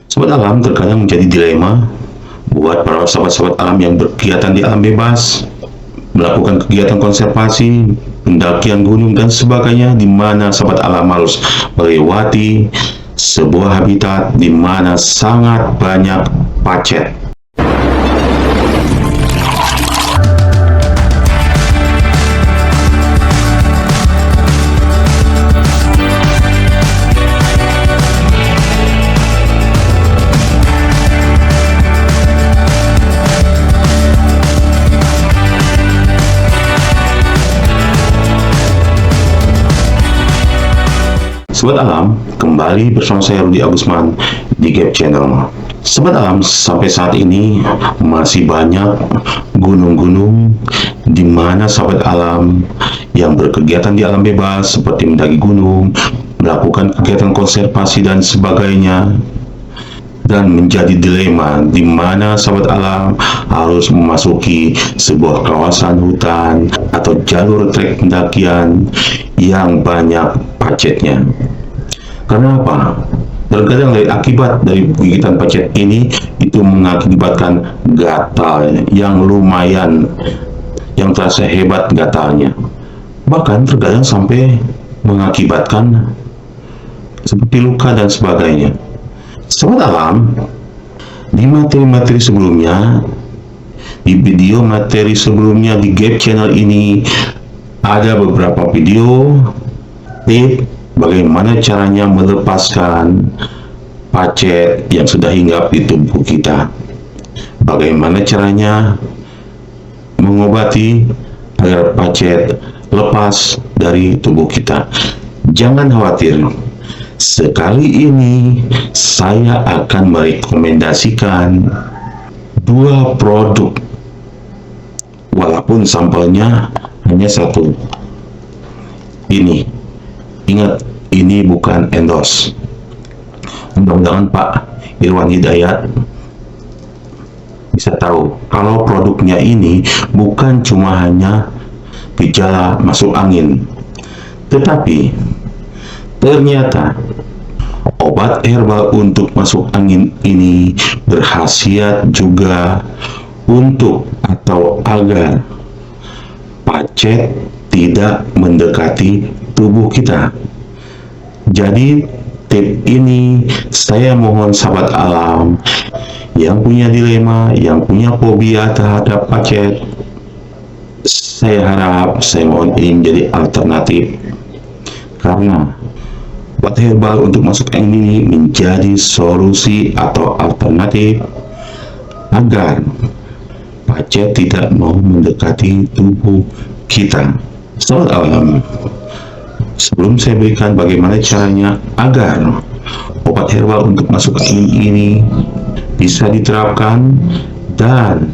Sobat alam terkadang menjadi dilema buat para sahabat-sahabat alam yang berkegiatan di alam bebas, melakukan kegiatan konservasi, pendakian gunung dan sebagainya, di mana sahabat alam harus melewati sebuah habitat di mana sangat banyak pacet. Sobat Alam, kembali bersama saya Rudi Agusman di Gap Channel. Sobat Alam, sampai saat ini masih banyak gunung-gunung di mana Sobat Alam yang berkegiatan di alam bebas seperti mendaki gunung, melakukan kegiatan konservasi dan sebagainya, dan menjadi dilema di mana sahabat alam harus memasuki sebuah kawasan hutan atau jalur trek pendakian yang banyak pacetnya. Karena apa? Terkadang dari akibat dari gigitan pacet ini itu mengakibatkan gatal yang lumayan, yang terasa hebat gatalnya. Bahkan terkadang sampai mengakibatkan seperti luka dan sebagainya. Sobat alam, di materi-materi sebelumnya, di video materi sebelumnya di Gap Channel ini ada beberapa video tip bagaimana caranya melepaskan pacet yang sudah hinggap di tubuh kita, bagaimana caranya mengobati agar pacet lepas dari tubuh kita. Jangan khawatir, sekali ini saya akan merekomendasikan dua produk, walaupun sampelnya hanya satu. Ini, ingat, ini bukan endorse. Mudah-mudahan Pak Irwan Hidayat bisa tahu kalau produknya ini bukan cuma hanya gejala masuk angin, tetapi ternyata obat herbal untuk masuk angin ini berkhasiat juga untuk atau agar pacet tidak mendekati tubuh kita. Jadi tip ini saya mohon sahabat alam yang punya dilema, yang punya fobia terhadap pacet, saya harap, saya mohon ini menjadi alternatif, karena obat herbal untuk masuk angin ini menjadi solusi atau alternatif agar pacet tidak mau mendekati tubuh kita. Sobat alam, sebelum saya berikan bagaimana caranya agar obat herbal untuk masuk angin ini bisa diterapkan dan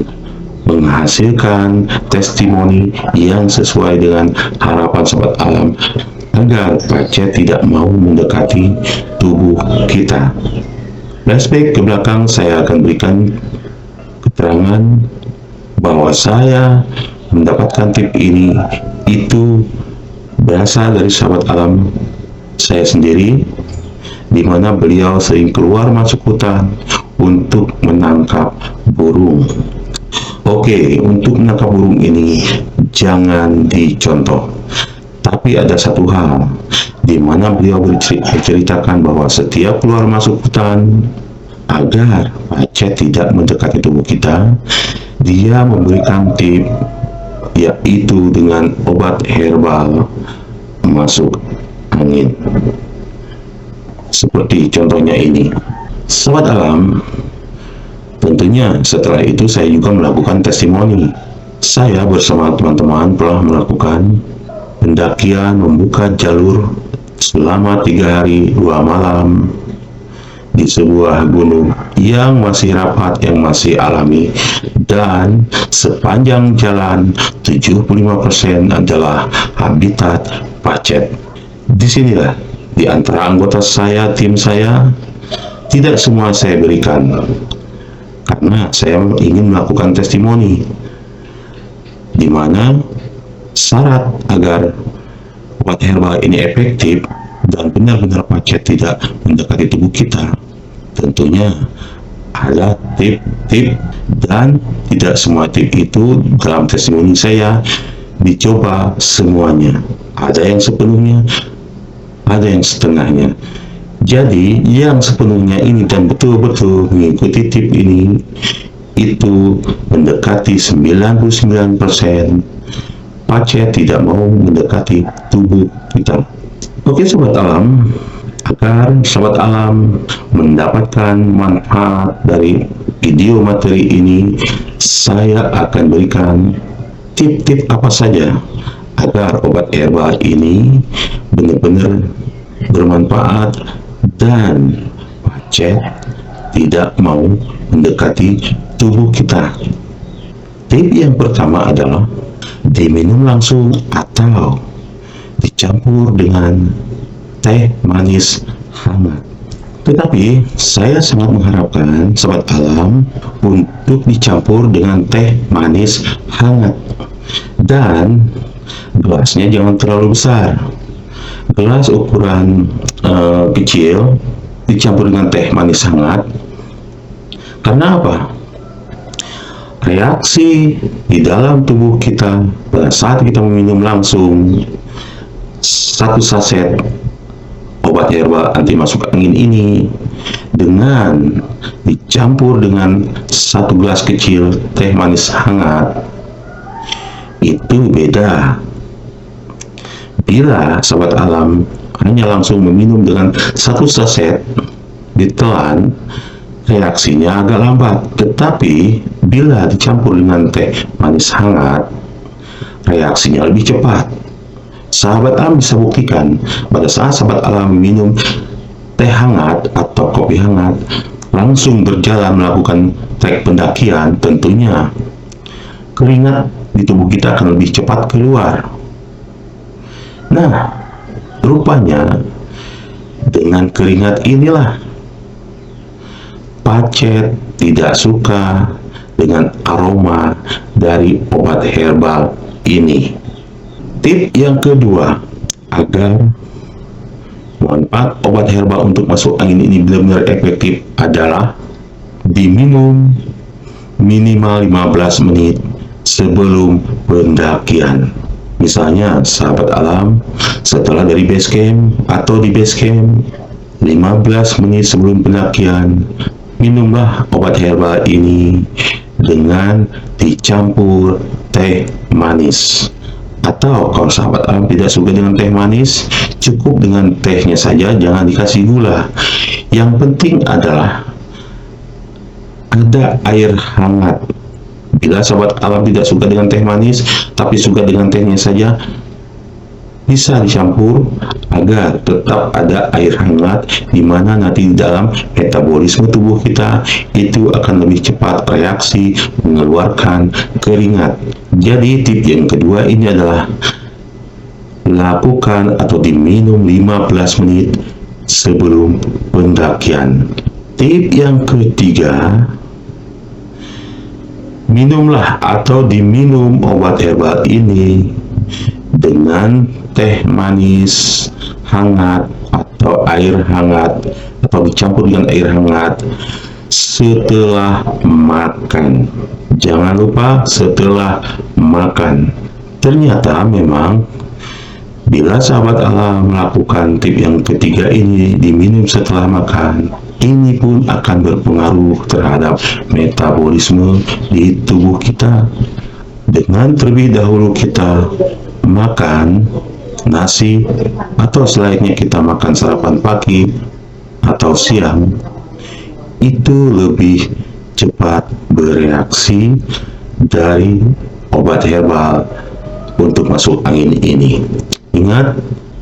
menghasilkan testimoni yang sesuai dengan harapan sobat alam agar pacet tidak mau mendekati tubuh kita. Flashback ke belakang, saya akan berikan keterangan bahwa saya mendapatkan tip ini itu berasal dari sahabat alam saya sendiri, di mana beliau sering keluar masuk hutan untuk menangkap burung. Oke, untuk menangkap burung ini jangan dicontoh. Tapi ada satu hal di mana beliau menceritakan bahwa setiap keluar masuk hutan agar pacet tidak mendekati tubuh kita, dia memberikan tip yaitu dengan obat herbal masuk angin. Seperti contohnya ini. Sobat alam, tentunya setelah itu saya juga melakukan testimoni. Saya bersama teman-teman telah melakukan pendakian membuka jalur selama 3 hari 2 malam di sebuah gunung yang masih rapat, yang masih alami, dan sepanjang jalan 75% adalah habitat pacet. Disinilah di antara anggota saya, tim saya, tidak semua saya berikan karena saya ingin melakukan testimoni, di mana syarat agar obat herbal ini efektif dan benar-benar pacet tidak mendekati tubuh kita tentunya ada tip-tip, dan tidak semua tip itu dalam testimoni saya dicoba semuanya. Ada yang sepenuhnya, ada yang setengahnya. Jadi yang sepenuhnya ini dan betul-betul mengikuti tip ini itu mendekati 99%. Pacet tidak mau mendekati tubuh kita. Oke sobat alam, agar sobat alam mendapatkan manfaat dari video materi ini, saya akan berikan tip-tip apa saja agar obat herbal ini benar-benar bermanfaat dan pacet tidak mau mendekati tubuh kita. Tip yang pertama adalah diminum langsung atau dicampur dengan teh manis hangat. Tetapi saya sangat mengharapkan sobat alam untuk dicampur dengan teh manis hangat, dan gelasnya jangan terlalu besar. Gelas ukuran kecil dicampur dengan teh manis hangat. Karena apa? Reaksi di dalam tubuh kita pada saat kita meminum langsung 1 saset obat herbal anti masuk angin ini dengan dicampur dengan 1 gelas kecil teh manis hangat, itu beda. Bila sobat alam hanya langsung meminum dengan 1 saset ditelan, reaksinya agak lambat. Tetapi bila dicampur dengan teh manis hangat, reaksinya lebih cepat. Sahabat alam bisa buktikan pada saat sahabat alam minum teh hangat atau kopi hangat, langsung berjalan melakukan trek pendakian, tentunya keringat di tubuh kita akan lebih cepat keluar. Nah, rupanya dengan keringat inilah pacet tidak suka dengan aroma dari obat herbal ini. Tip yang kedua, agar manfaat obat herbal untuk masuk angin ini benar-benar efektif adalah diminum minimal 15 menit sebelum pendakian. Misalnya sahabat alam setelah dari base camp atau di base camp 15 menit sebelum pendakian, minumlah obat herbal ini dengan dicampur teh manis. Atau kalau sahabat alam tidak suka dengan teh manis, cukup dengan tehnya saja, jangan dikasih gula. Yang penting adalah ada air hangat. Bila sahabat alam tidak suka dengan teh manis, tapi suka dengan tehnya saja, bisa dicampur agar tetap ada air hangat, di mana nanti di dalam metabolisme tubuh kita itu akan lebih cepat reaksi mengeluarkan keringat. Jadi tip yang kedua ini adalah lakukan atau diminum 15 menit sebelum pendakian. Tip yang ketiga, minumlah atau diminum obat herbal ini dengan teh manis hangat atau air hangat atau dicampur dengan air hangat setelah makan. Jangan lupa setelah makan. Ternyata memang bila sahabat alam melakukan tip yang ketiga ini, diminum setelah makan, ini pun akan berpengaruh terhadap metabolisme di tubuh kita. Dengan terlebih dahulu kita makan nasi atau selayaknya kita makan sarapan pagi atau siang, itu lebih cepat bereaksi dari obat herbal untuk masuk angin ini. Ingat,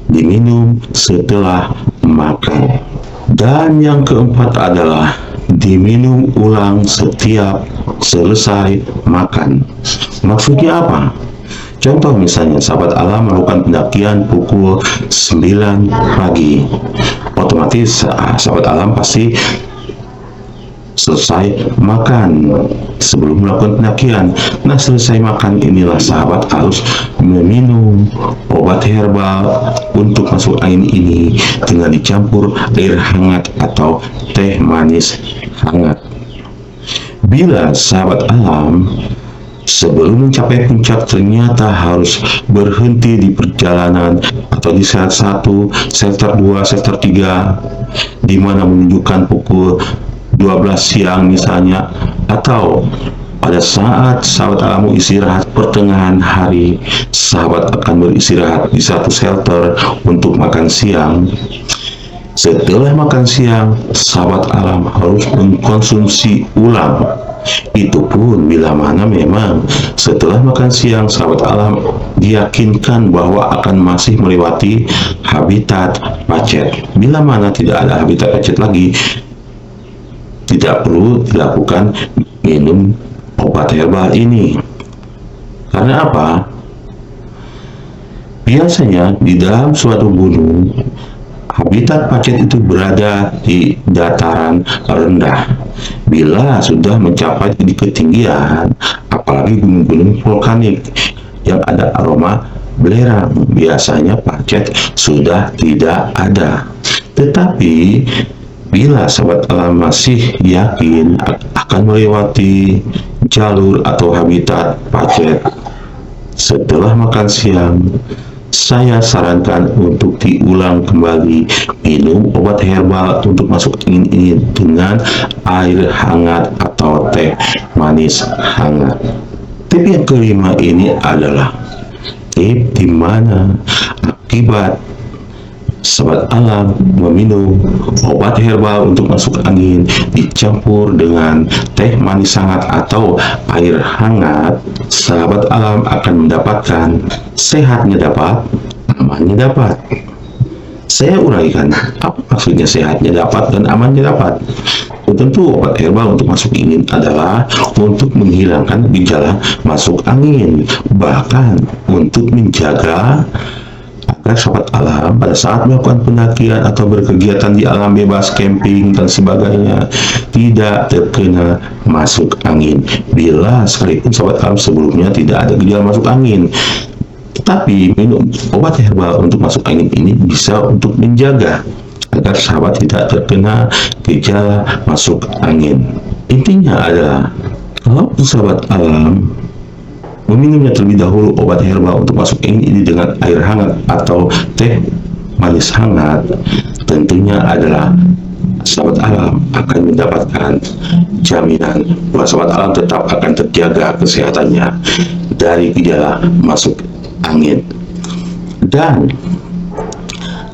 diminum setelah makan. Dan yang keempat adalah diminum ulang setiap selesai makan. Maksudnya apa? Contoh misalnya sahabat alam melakukan pendakian pukul 9 pagi. Otomatis sahabat alam pasti selesai makan sebelum melakukan pendakian. Nah, selesai makan inilah sahabat harus meminum obat herbal untuk masuk angin ini dengan dicampur air hangat atau teh manis hangat. Bila sahabat alam sebelum mencapai puncak ternyata harus berhenti di perjalanan atau di shelter 1, shelter 2, shelter 3 di mana menunjukkan pukul 12 siang misalnya, atau pada saat sahabat alam istirahat pertengahan hari, sahabat akan beristirahat di satu shelter untuk makan siang. Setelah makan siang, sahabat alam harus mengkonsumsi ulang. Itu pun bila mana memang setelah makan siang sahabat alam diyakinkan bahwa akan masih melewati habitat pacet. Bila mana tidak ada habitat pacet lagi, tidak perlu dilakukan minum obat herbal ini. Karena apa? Biasanya di dalam suatu gunung, habitat pacet itu berada di dataran rendah. Bila sudah mencapai di ketinggian, apalagi gunung-gunung vulkanik yang ada aroma belerang, biasanya pacet sudah tidak ada. Tetapi bila sahabat alam masih yakin akan melewati jalur atau habitat pacet setelah makan siang, saya sarankan untuk diulang kembali minum obat herbal untuk masuk angin ini dengan air hangat atau teh manis hangat. Tip yang kelima ini adalah tip di mana akibat sahabat alam meminum obat herbal untuk masuk angin dicampur dengan teh manis hangat atau air hangat, sahabat alam akan mendapatkan sehatnya dapat, amannya dapat. Saya uraikan apa maksudnya sehatnya dapat dan amannya dapat. Tentu obat herbal untuk masuk angin adalah untuk menghilangkan gejala masuk angin, bahkan untuk menjaga agar sahabat alam pada saat melakukan pendakian atau berkegiatan di alam bebas, camping dan sebagainya tidak terkena masuk angin. Bila sekalipun sahabat alam sebelumnya tidak ada gejala masuk angin, tetapi minum obat herbal untuk masuk angin ini bisa untuk menjaga agar sahabat tidak terkena gejala masuk angin. Intinya adalah kalau sahabat alam meminumnya terlebih dahulu obat herbal untuk masuk angin ini dengan air hangat atau teh manis hangat, tentunya adalah sahabat alam akan mendapatkan jaminan bahwa sahabat alam tetap akan terjaga kesehatannya dari gejala masuk angin. Dan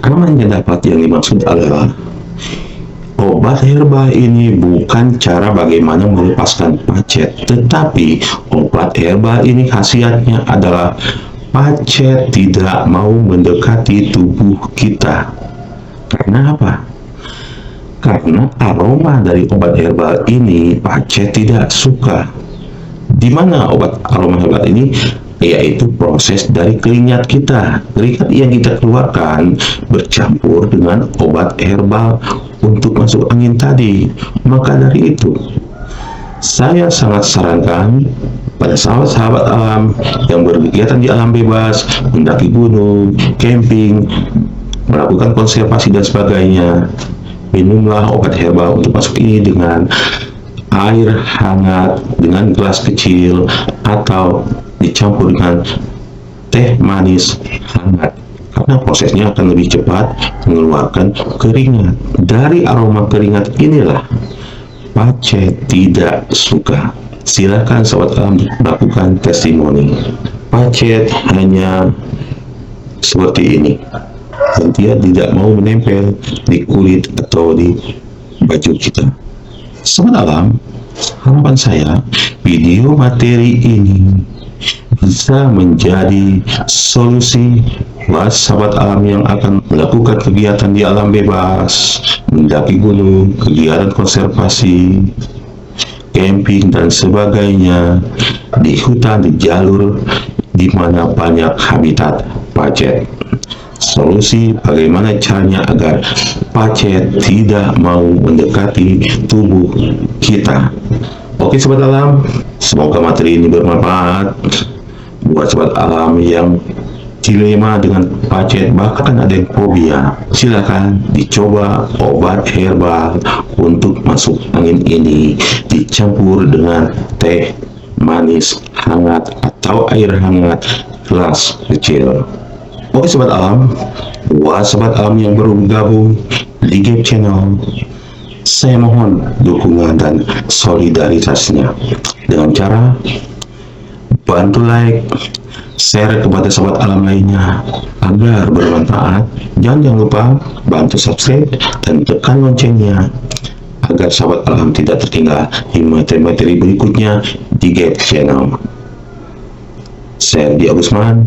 amannya dapat yang dimaksud adalah obat herbal ini bukan cara bagaimana melepaskan pacet, tetapi obat herbal ini khasiatnya adalah pacet tidak mau mendekati tubuh kita. Karena apa? Karena aroma dari obat herbal ini pacet tidak suka. Di mana obat aroma herbal ini? Yaitu proses dari keringat kita. Keringat yang kita keluarkan bercampur dengan obat herbal untuk masuk angin tadi. Maka dari itu, saya sangat sarankan pada sahabat-sahabat alam yang berkegiatan di alam bebas, mendaki gunung, camping, melakukan konservasi dan sebagainya, minumlah obat herbal untuk masuk ini dengan air hangat dengan gelas kecil atau dicampur dengan teh manis hangat, karena prosesnya akan lebih cepat mengeluarkan keringat. Dari aroma keringat inilah pacet tidak suka. Silakan sahabat alam lakukan testimoni. Pacet hanya seperti ini, dan dia tidak mau menempel di kulit atau di baju kita. Sahabat alam, harapan saya video materi ini bisa menjadi solusi buat sahabat alam yang akan melakukan kegiatan di alam bebas, mendaki gunung, kegiatan konservasi, camping dan sebagainya di hutan, di jalur di mana banyak habitat pacet. solusi bagaimana caranya agar pacet tidak mau mendekati tubuh kita. Oke sobat alam, semoga materi ini bermanfaat buat sobat alam yang dilema dengan pacet, bahkan ada yang fobia. Silakan dicoba obat herbal untuk masuk angin ini, dicampur dengan teh manis hangat atau air hangat gelas kecil. Oke sobat alam, buat sobat alam yang baru bergabung di Gap Channel, saya mohon dukungan dan solidaritasnya dengan cara bantu like, share kepada sobat alam lainnya agar bermanfaat. Jangan lupa bantu subscribe dan tekan loncengnya agar sobat alam tidak tertinggal di materi-materi berikutnya di Gap Channel. Saya Rudi Agusman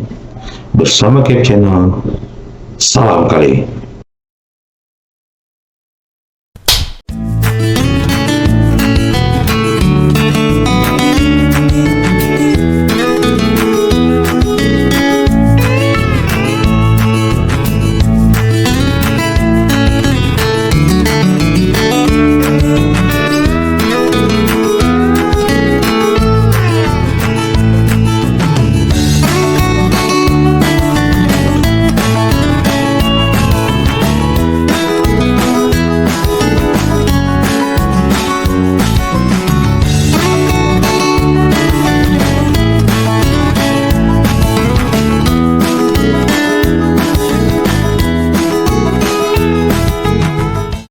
bersama Gap Channel. Salam kali.